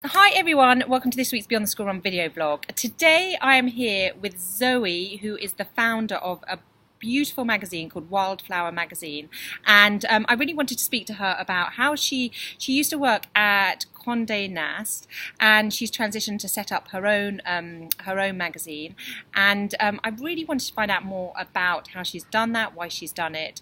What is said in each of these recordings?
Hi everyone, welcome to this week's Beyond the School Run video vlog. Today I am here with Zoe, who is the founder of a beautiful magazine called Wildflower magazine, and I really wanted to speak to her about how she used to work at Condé Nast, and she's transitioned to set up her own magazine, and I really wanted to find out more about how she's done that, why she's done it.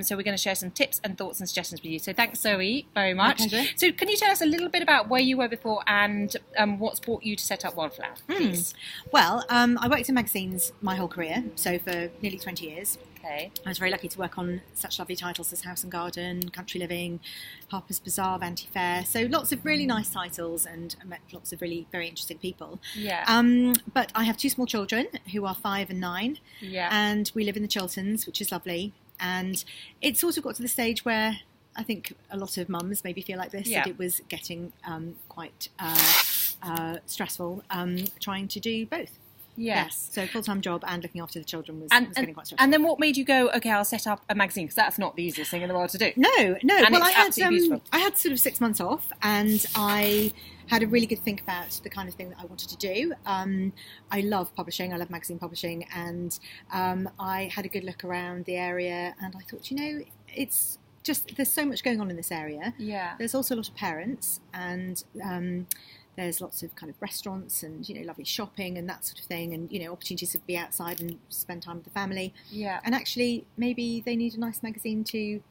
So we're going to share some tips and thoughts and suggestions with you. So thanks, Zoe, very much. So can you tell us a little bit about where you were before and what's brought you to set up Wildflower, please? Well, I worked in magazines my whole career, so for nearly 20 years. Okay. I was very lucky to work on such lovely titles as House and Garden, Country Living, Harper's Bazaar, Vanity Fair. So lots of really nice titles, and I met lots of really very interesting people. Yeah. But I have two small children who are 5 and 9. Yeah. And we live in the Chilterns, which is lovely. And it sort of got to the stage where I think a lot of mums maybe feel like this, that it was getting quite stressful trying to do both. Yes. So full-time job and looking after the children was getting quite stressful. And then what made you go, okay, I'll set up a magazine? Because that's not the easiest thing in the world to do. No. And well, I had sort of 6 months off, and I had a really good think about the kind of thing that I wanted to do. I love publishing. I love magazine publishing, and I had a good look around the area, and I thought, it's just there's so much going on in this area. Yeah. There's also a lot of parents, and there's lots of kind of restaurants and, lovely shopping and that sort of thing, and, opportunities to be outside and spend time with the family. Yeah. And actually, maybe they need a nice magazine to,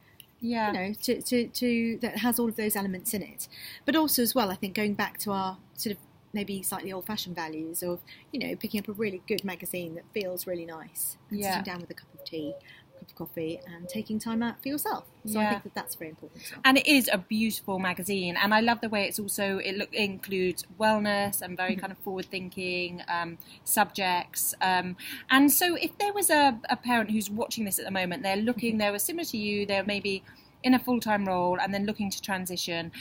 to that has all of those elements in it. But also as well, I think going back to our sort of maybe slightly old-fashioned values of, picking up a really good magazine that feels really nice and sitting down with a cup of tea, a cup of coffee, and taking time out for yourself. So I think that that's very important as well. And it is a beautiful magazine, and I love the way it's also it includes wellness and very kind of forward-thinking subjects. And so, if there was a parent who's watching this at the moment, they were similar to you, they're maybe in a full-time role and then looking to transition.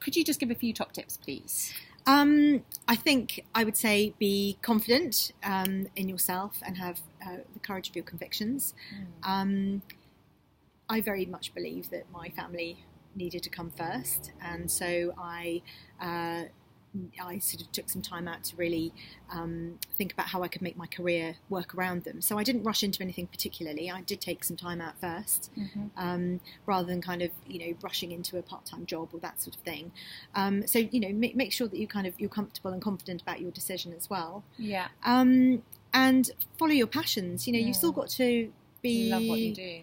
Could you just give a few top tips, please? I think I would say be confident in yourself and have the courage of your convictions. I very much believe that my family needed to come first, and so I sort of took some time out to really think about how I could make my career work around them. So I didn't rush into anything particularly. I did take some time out first, rather than kind of rushing into a part-time job or that sort of thing. So make sure that you're comfortable and confident about your decision as well. Yeah. And follow your passions. You've still got to love what you do.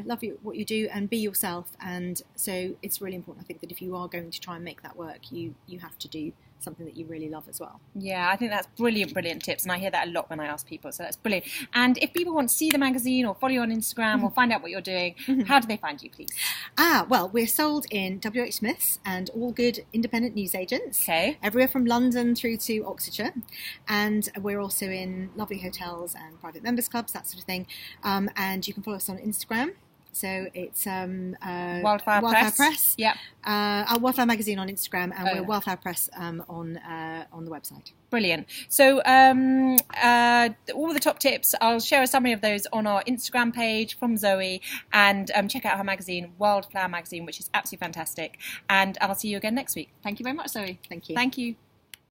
Love what you do and be yourself. And so it's really important, I think, that if you are going to try and make that work, you have to do something that you really love as well. Yeah, I think that's brilliant tips, and I hear that a lot when I ask people, so that's brilliant. And if people want to see the magazine or follow you on Instagram or find out what you're doing, how do they find you, please? Well, we're sold in WH Smith's and all good independent newsagents. Okay. Everywhere from London through to Oxfordshire, and we're also in lovely hotels and private members clubs, that sort of thing. And you can follow us on Instagram. So it's Wildflower Press. Yep. Our Wildflower magazine on Instagram, and we're Wildflower Press on the website. Brilliant. So all the top tips, I'll share a summary of those on our Instagram page from Zoe, and check out her magazine, Wildflower magazine, which is absolutely fantastic. And I'll see you again next week. Thank you very much, Zoe. Thank you. Thank you.